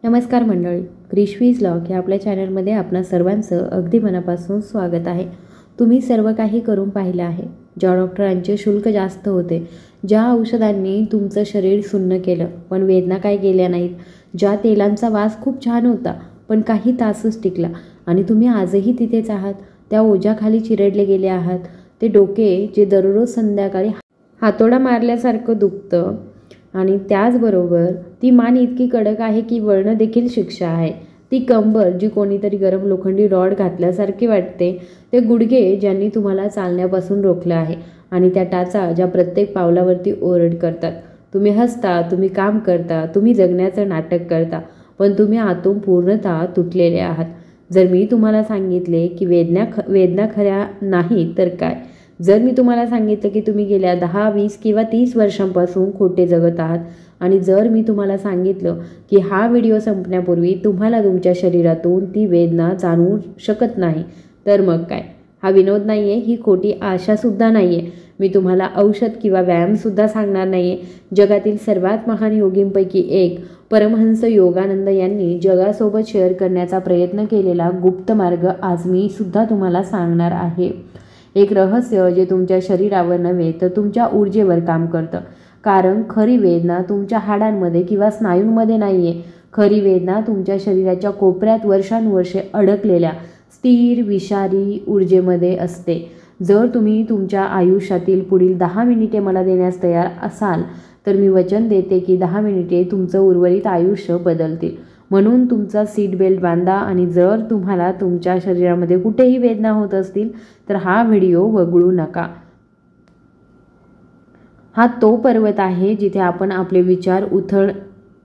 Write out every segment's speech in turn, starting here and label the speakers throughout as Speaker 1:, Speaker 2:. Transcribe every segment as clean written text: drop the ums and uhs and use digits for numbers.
Speaker 1: नमस्कार मंडळी, क्रिशवीज व्लॉग या आपल्या चॅनलमध्ये आपणा सर्वांचं अगदी मनापासून स्वागत आहे। तुम्ही सर्व काही करून पाहिलं आहे। ज्या डॉक्टरांचे शुल्क जास्त होते, ज्या औषधांनी तुमचं शरीर सुन्न केलं पण वेदना काय गेल्या नाहीत, ज्या तेलांचा वास खूप छान होता पण काही तासच टिकला आणि तुम्ही आजही तिथेच आहात, त्या ओझ्याखाली चिरडले गेले आहात। ते डोके जे दररोज संध्याकाळी हातोडा मारल्यासारखं दुखतं आणि त्याचबरोबर ती मान इतकी कडक आहे की वळणं देखील शिक्षा आहे। ती कंबर जी कोणीतरी गरम लोखंडी रॉड घातल्यासारखी वाटते, ते गुडघे ज्यांनी तुम्हाला चालण्यापासून रोखलं आहे आणि त्या टाचा ज्या प्रत्येक पावलावरती ओरड करतात। तुम्ही हसता, तुम्ही काम करता, तुम्ही जगण्याचं नाटक करता, पण तुम्ही आतून पूर्णतः तुटलेले आहात। जर मी तुम्हाला सांगितले की वेदना खऱ्या नाही तर काय, जर मी तुम्हाला सांगितलं की तुम्ही गेल्या 10, 20 किंवा 30 वर्षांपासून खोटे जगत आहात आणि जर मी तुम्हाला सांगितलं की हा व्हिडिओ संपण्यापूर्वी तुम्हाला तुमच्या शरीरातून ती वेदना जाणवू शकत नाही, तर मग काय? हा विनोद नाही आहे, ही खोटी आशासुद्धा नाही आहे। मी तुम्हाला औषध किंवा व्यायामसुद्धा सांगणार नाही आहे। जगातील सर्वात महान योगींपैकी एक परमहंस योगानंद यांनी जगासोबत शेअर करण्याचा प्रयत्न केलेला गुप्त मार्ग आज मी सुद्धा तुम्हाला सांगणार आहे। एक रहस्य जे तुमच्या शरीरावर नव्हे तर तुमच्या ऊर्जेवर काम करतं। कारण खरी वेदना तुमच्या हाडांमध्ये किंवा स्नायूंमध्ये नाही आहे, खरी वेदना तुमच्या शरीराच्या कोपऱ्यात वर्षानुवर्षे अडकलेल्या स्थिर विषारी ऊर्जेमध्ये असते। जर तुम्ही तुमच्या आयुष्यातील पुढील 10 मिनिटे मला देण्यास तयार असाल तर मी वचन देते की 10 मिनिटे तुमचं उर्वरित आयुष्य बदलतील। म्हणून तुमचा सीट बेल्ट बांधा आणि जर तुम्हाला तुमच्या शरीरामध्ये कुठेही वेदना होत असतील तर हा व्हिडिओ वगळू नका। हा तो पर्वत आहे जिथे आपण आपले विचार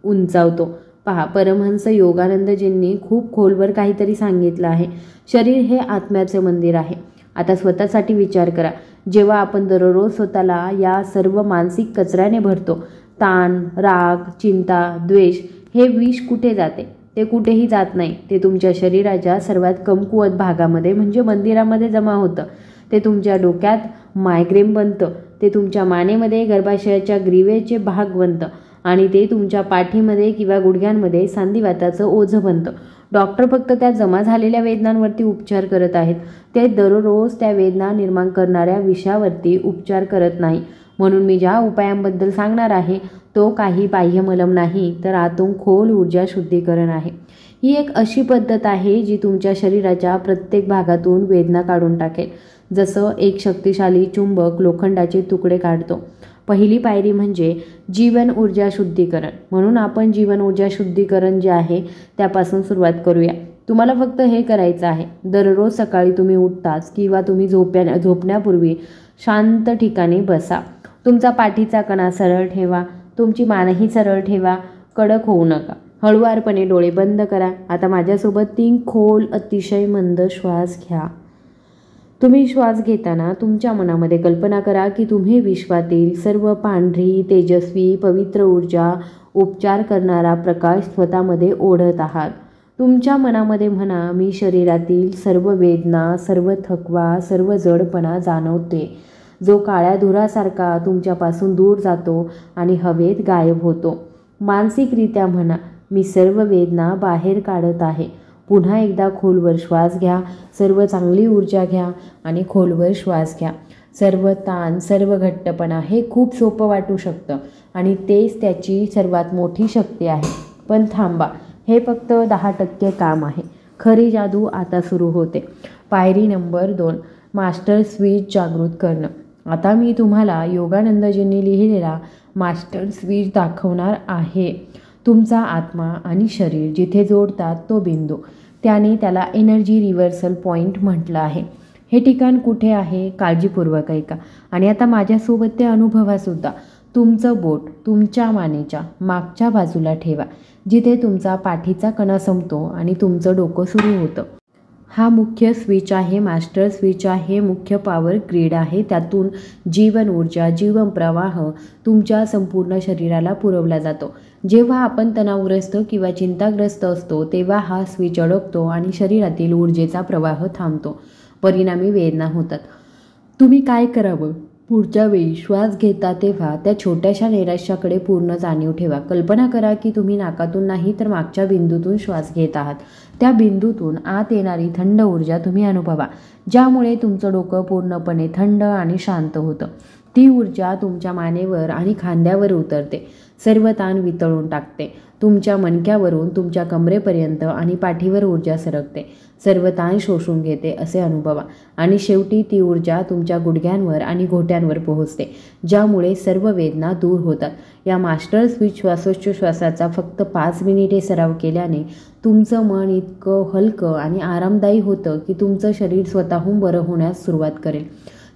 Speaker 1: उंचावतो। पहा, परमहंस योगानंदजींनी खूप खोलवर काहीतरी सांगितलं आहे। शरीर हे आत्म्याचे मंदिर आहे। आता स्वतःसाठी विचार करा, जेव्हा आपण दररोज स्वतःला या सर्व मानसिक कचऱ्याने भरतो, ताण, राग, चिंता, द्वेष, हे विष कुठे जाते? ते कुठेही जात नाही। ते तुमच्या शरीराच्या सर्वात कमकुवत भागामध्ये म्हणजे मंदिरामध्ये जमा होतं। ते तुमच्या डोक्यात मायग्रेन बनतं, ते तुमच्या मानेमध्ये गर्भाशयाच्या ग्रीवेचे भाग बनतं आणि ते तुमच्या पाठीमध्ये किंवा गुडघ्यांमध्ये सांधिवाताचं ओझं बनतं। डॉक्टर फक्त त्या जमा झालेल्या वेदनांवरती उपचार करत आहेत, ते दररोज त्या वेदना निर्माण करणाऱ्या विषावरती उपचार करत नाही। म्हणून मी ज्या उपायांबद्दल सांगणार आहे तो काही बाह्यमलम नाही तर आतून खोल ऊर्जा शुद्धीकरण आहे। ही एक अशी पद्धत आहे जी तुमच्या शरीराच्या प्रत्येक भागातून वेदना काढून टाकेल, जसं एक शक्तिशाली चुंबक लोखंडाचे तुकडे काढतो। पहिली पायरी म्हणजे जीवन ऊर्जा शुद्धीकरण। म्हणून आपण जीवन ऊर्जा शुद्धीकरण जे आहे त्यापासून सुरुवात करूया। तुम्हाला फक्त हे करायचं आहे, दररोज सकाळी तुम्ही उठताच किंवा तुम्ही झोपण्यापूर्वी शांत ठिकाणी बसा। तुमचा पाठीचा कणा सरळ ठेवा, तुमची मानही सरळ ठेवा, कडक होऊ नका। हळुवारपणे डोळे बंद करा। आता माझ्यासोबत 3 खोल अतिशय मंद श्वास घ्या। तुम्ही श्वास घेताना तुमच्या मनामध्ये कल्पना करा की तुम्ही विश्वातील सर्व पांढरी, तेजस्वी, पवित्र ऊर्जा, उपचार करणारा प्रकाश स्वतःमध्ये ओढत आहात। तुमच्या मनामध्ये म्हणा, मी शरीरातील सर्व वेदना, सर्व थकवा, सर्व जडपणा जाणवते, जो काळ्या धुरासारखा तुमच्यापासून दूर जातो आणि हवेत गायब होतो। मानसिकरित्या म्हणा, मी सर्व वेदना बाहेर काढत आहे। पुन्हा एकदा खोलवर श्वास घ्या, सर्व चांगली ऊर्जा घ्या आणि खोलवर श्वास घ्या। सर्व ताण, सर्व घट्टपणा, हे खूप सोपं वाटू शकतं आणि तेच त्याची सर्वात मोठी शक्ती आहे। पण थांबा, हे फक्त 10% काम आहे। खरी जादू आता सुरू होते। पायरी नंबर 2, मास्टर स्विच जागृत करणं। आता मी तुम्हाला योगानंदजींनी लिहिलेला मास्टर स्विच दाखवणार आहे। तुमचा आत्मा आणि शरीर जिथे जोडतात तो बिंदू, त्याला एनर्जी रिव्हर्सल पॉईंट म्हटलं आहे। हे ठिकाण कुठे आहे? काळजीपूर्वक ऐका आणि आता माझ्यासोबत ते अनुभवासुद्धा। तुमचं बोट तुमच्या मानेच्या मागच्या बाजूला ठेवा, जिथे तुमचा पाठीचा कणा संपतो आणि तुमचं डोकं सुरू होतं। हा मुख्य स्विच आहे, मास्टर स्विच आहे, मुख्य पॉवर ग्रीड आहे। त्यातून जीवन ऊर्जा, जीवन प्रवाह तुमच्या संपूर्ण शरीराला पुरवला जातो। जेव्हा आपण तणावग्रस्त किंवा चिंताग्रस्त असतो तेव्हा हा स्विच अडकतो आणि शरीरातील ऊर्जेचा प्रवाह थांबतो, परिणामी वेदना होतात। तुम्ही काय करावं? पुढच्या वेळी श्वास घेता तेव्हा त्या छोट्याशा नैराश्याकडे पूर्ण जाणीव ठेवा. कल्पना करा की तुम्ही नाकातून नाही तर मागच्या बिंदूतून श्वास घेत आहात. त्या बिंदूतून आत येणारी थंड ऊर्जा तुम्ही अनुभवा, ज्यामुळे तुमचं डोकं पूर्णपणे थंड आणि शांत होतं. ती ऊर्जा तुमच्या मानेवर आणि खांद्यावर उतरते, सर्व ताण वितळून टाकते. तुमच्या मणक्यावरून तुमच्या कमरेपर्यंत आणि पाठीवर ऊर्जा सरकते, सर्व ताण शोषून घेते असे अनुभवा. आणि शेवटी ती ऊर्जा तुमच्या गुडघ्यांवर आणि घोट्यांवर पोहोचते, ज्यामुळे सर्व वेदना दूर होतात. या मास्टर स्विच श्वासोच्छ्वासाचा फक्त 5 मिनिटे सराव केल्याने तुमचं मन इतकं हलकं आणि आरामदायी होतं की तुमचं शरीर स्वतःहून बरं होण्यास सुरुवात करेल.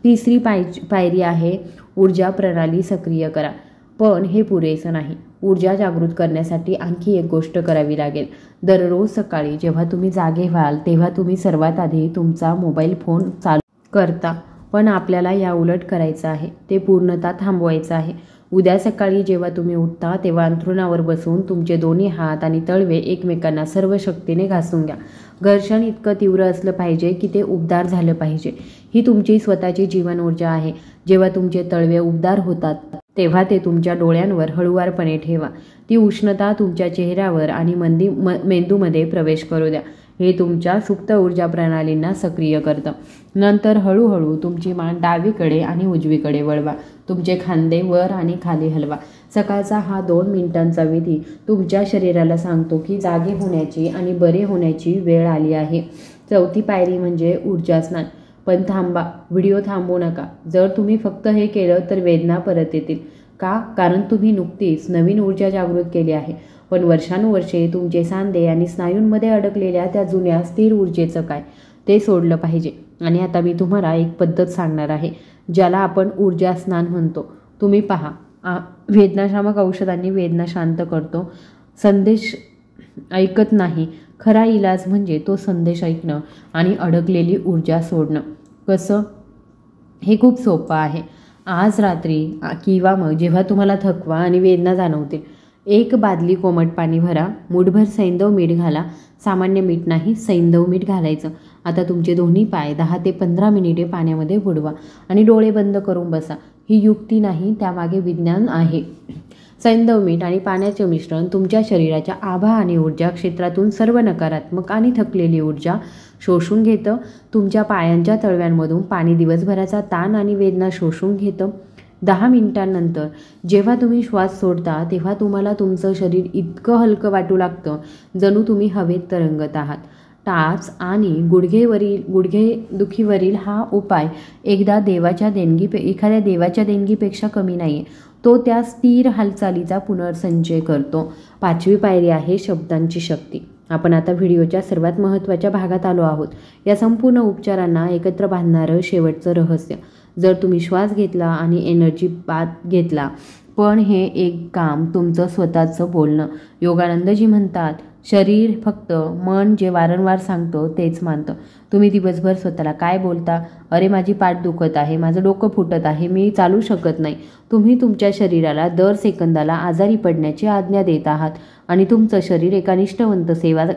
Speaker 1: तिसरी पायरी आहे ऊर्जा प्रणाली सक्रिय करा. पण हे पुरेसं नाही. ऊर्जा जागृत करण्यासाठी आणखी एक गोष्ट करावी लागेल. दररोज सकाळी जेव्हा तुम्ही जागे व्हाल तेव्हा तुम्ही सर्वात आधी तुमचा मोबाईल फोन चालू करता, पण आपल्याला या उलट करायचं आहे. ते पूर्णतः थांबवायचं आहे. उद्या सकाळी जेव्हा तुम्ही उठता तेव्हा अंथरुणावर बसून तुमचे दोन्ही हात आणि तळवे एकमेकांना सर्व शक्तीने घासून घ्या. घर्षण इतकं तीव्र असलं पाहिजे की ते उबदार झालं पाहिजे. ही तुमची स्वतःची जीवन ऊर्जा आहे. जेव्हा तुमचे तळवे उबदार होतात तेव्हा ते तुमच्या डोळ्यांवर हळूवारपणे ठेवा. ती उष्णता तुमच्या चेहऱ्यावर आणि मेंदूमध्ये प्रवेश करू द्या. हे तुमच्या सुप्त ऊर्जा प्रणालींना सक्रिय करतं. नंतर हळूहळू तुमची मान डावीकडे आणि उजवीकडे वळवा. तुमचे खांदे वर आणि खाली हलवा. सकाळचा हा 2 मिनिटांचा विधी तुमच्या शरीराला सांगतो की जागे होण्याची आणि बरे होण्याची वेळ आली आहे. चौथी पायरी म्हणजे ऊर्जा स्नान. पण थांबा, व्हिडिओ थांबवू नका. जर तुम्ही फक्त हे केलं तर वेदना परत येतील. का? कारण तुम्ही नुकतीच नवीन ऊर्जा जागृत केली आहे. पण वर्षानुवर्षे तुमचे सांधे आणि स्नायूंमध्ये अडकलेल्या त्या जुन्या स्थिर ऊर्जेचं काय? ते सोडलं पाहिजे. आणि आता मी तुम्हाला एक पद्धत सांगणार आहे ज्याला आपण ऊर्जा स्नान म्हणतो. तुम्ही पहा, वेदनाशामक औषधांनी वेदना शांत करतो, संदेश ऐकत नाही. खरा इलाज म्हणजे तो संदेश ऐकणं आणि अडकलेली ऊर्जा सोडणं. कसं? हे खूप सोपं आहे. आज रात्री किंवा मग जेव्हा तुम्हाला थकवा आणि वेदना जाणवतील, 1 बादली कोमट पाणी भरा, मूठभर सैंधव मीठ घाला. सामान्य मीठ नाही, सैंधव मीठ घालायचं. आता तुमचे दोन्ही पाय 10 ते 15 मिनिटे पाण्यामध्ये बुडवा आणि डोळे बंद करून बसा. ही युक्ती नाही, त्यामागे विज्ञान आहे. सैंधव मीठ आणि पाण्याचे मिश्रण तुमच्या शरीराच्या आभा आणि ऊर्जा क्षेत्रातून सर्व नकारात्मक आणि थकलेली ऊर्जा शोषून घेतं. तुमच्या पायांच्या तळव्यांमधून पाणी दिवसभराचा ताण आणि वेदना शोषून घेतं. 10 मिनिटांनंतर जेव्हा तुम्ही श्वास सोडता तेव्हा तुम्हाला तुमचं शरीर इतकं हलकं वाटू लागतं जणू तुम्ही हवेत तरंगत आहात. टाच आणि गुडघेदुखीवरील हा उपाय एखाद्या देवाच्या देणगीपेक्षा कमी नाही आहे. तो त्या स्थिर हालचालीचा पुनर्संचय करतो. 5वी पायरी आहे शब्दांची शक्ती. आपण आता व्हिडिओच्या सर्वात महत्त्वाच्या भागात आलो आहोत. या संपूर्ण उपचारांना एकत्र बांधणारं शेवटचं रहस्य. जर तुम्ही श्वास घेतला आणि एनर्जी बाथ घेतला, पण हे एक काम तुमचं स्वतःचं बोलणं. योगानंदजी म्हणतात, शरीर फक्त मन जे वारंवार सांगतो तेच मानतं. तुम्ही दिवसभर स्वतःला काय बोलता? अरे माझी पाठ दुखत आहे, माझं डोकं फुटत आहे, मी चालू शकत नाही. तुम्ही तुमच्या शरीराला दर सेकंदाला आजारी पडण्याची आज्ञा देत आहात आणि तुमचं शरीर एका निष्ठावंत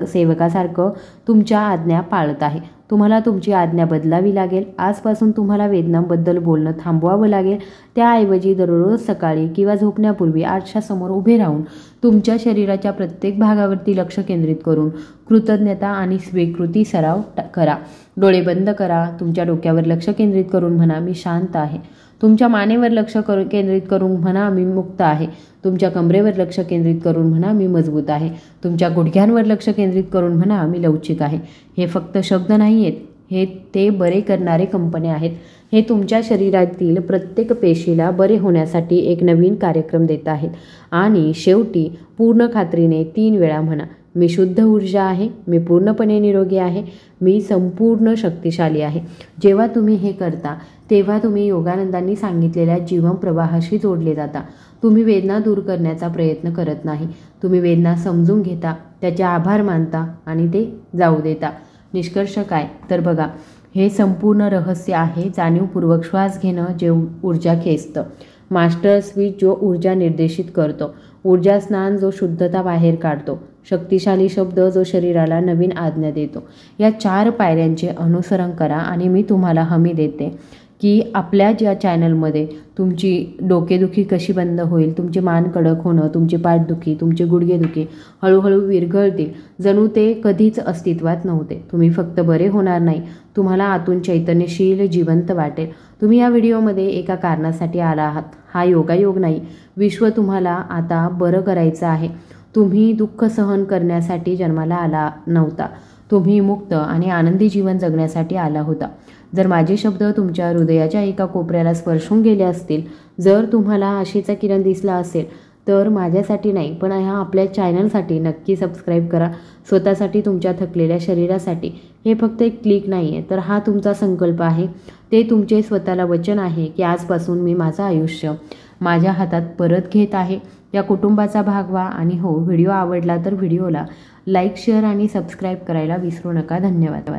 Speaker 1: सेवकासारखं तुमच्या आज्ञा पाळत आहे. तुम्हाला तुमची आज्ञा बदलावी लागेल. आजपासून तुम्हाला वेदनांबद्दल बोलणं थांबवावं लागेल. त्याऐवजी दररोज सकाळी किंवा झोपण्यापूर्वी आरशासमोर उभे राहून तुमच्या शरीराच्या प्रत्येक भागावरती लक्ष केंद्रित करून कृतज्ञता आणि स्वीकृती सराव करा. डोळे बंद करा. तुमच्या डोक्यावर लक्ष केंद्रित करून म्हणा, मी शांत आहे. तुमच्या मानेवर लक्ष केंद्रित करून म्हणा, मी मुक्त आहे. तुमच्या कमरेवर लक्ष केंद्रित करून म्हणा, मी मजबूत आहे. तुमच्या गुडघ्यांवर लक्ष केंद्रित करून म्हणा, मी लवचिक आहे. हे फक्त शब्द नाही आहेत, हे ते बरे करणारे कंपने आहेत. हे तुमच्या शरीरातील प्रत्येक पेशीला बरे होण्यासाठी एक नवीन कार्यक्रम देत आहेत. आणि शेवटी पूर्ण खात्रीने 3 वेळा म्हणा, मी शुद्ध ऊर्जा आहे, मी पूर्णपणे निरोगी आहे, मी संपूर्ण शक्तिशाली आहे. जेव्हा तुम्ही हे करता तेव्हा तुम्ही योगानंदांनी सांगितलेल्या जीवन प्रवाहाशी जोडले जाता. तुम्ही वेदना दूर करण्याचा प्रयत्न करत नाही, तुम्ही वेदना समजून घेता, त्याचे आभार मानता आणि ते जाऊ देता. निष्कर्ष काय? तर बघा, हे संपूर्ण रहस्य आहे जाणीवपूर्वक श्वास घेणं जे ऊर्जा खेचतं, मास्टर स्विच जो ऊर्जा निर्देशित करतो, ऊर्जा स्नान जो शुद्धता बाहेर काढतो, शक्तिशाली शब्द जो शरीराला नवीन आज्ञा देतो. या 4 पायऱ्यांचे अनुसरण करा आणि मी तुम्हाला हमी देते की आपल्या ज्या चॅनलमध्ये तुमची डोकेदुखी कशी बंद होईल, तुमचे मान कडक होणं, तुमची पाठदुखी, तुमचे गुडघेदुखी हळूहळू विरघळतील, जणू ते कधीच अस्तित्वात नव्हते. तुम्ही फक्त बरे होणार नाही, तुम्हाला आतून चैतन्यशील जिवंत वाटेल. तुम्ही या व्हिडिओमध्ये एका कारणासाठी आला आहात. हा योगायोग नाही, विश्व तुम्हाला आता बरं करायचं आहे. तुम्ही दुःख सहन करण्यासाठी जन्माला आला नव्हता, तुम्ही मुक्त आणि आनंदी जीवन जगण्यासाठी आला होता. जर माझे शब्द तुमच्या हृदयाच्या एका कोपऱ्याला स्पर्शून गेले असतील, जर तुम्हाला आशेचा किरण दिसला असेल, तर माझ्यासाठी नाही पण ह्या आपल्या चॅनलसाठी नक्की सबस्क्राईब करा. स्वतःसाठी, तुमच्या थकलेल्या शरीरासाठी. हे फक्त एक क्लिक नाही आहे, तर हा तुमचा संकल्प आहे. ते तुमचे स्वतःला वचन आहे की आजपासून मी माझं आयुष्य माझ्या हातात परत घेत आहे. या कुटुंबाचा भाग व्हा. आणि हो, व्हिडिओ आवडला तर व्हिडिओला लाईक, शेअर आणि सबस्क्राईब करायला विसरू नका. धन्यवाद.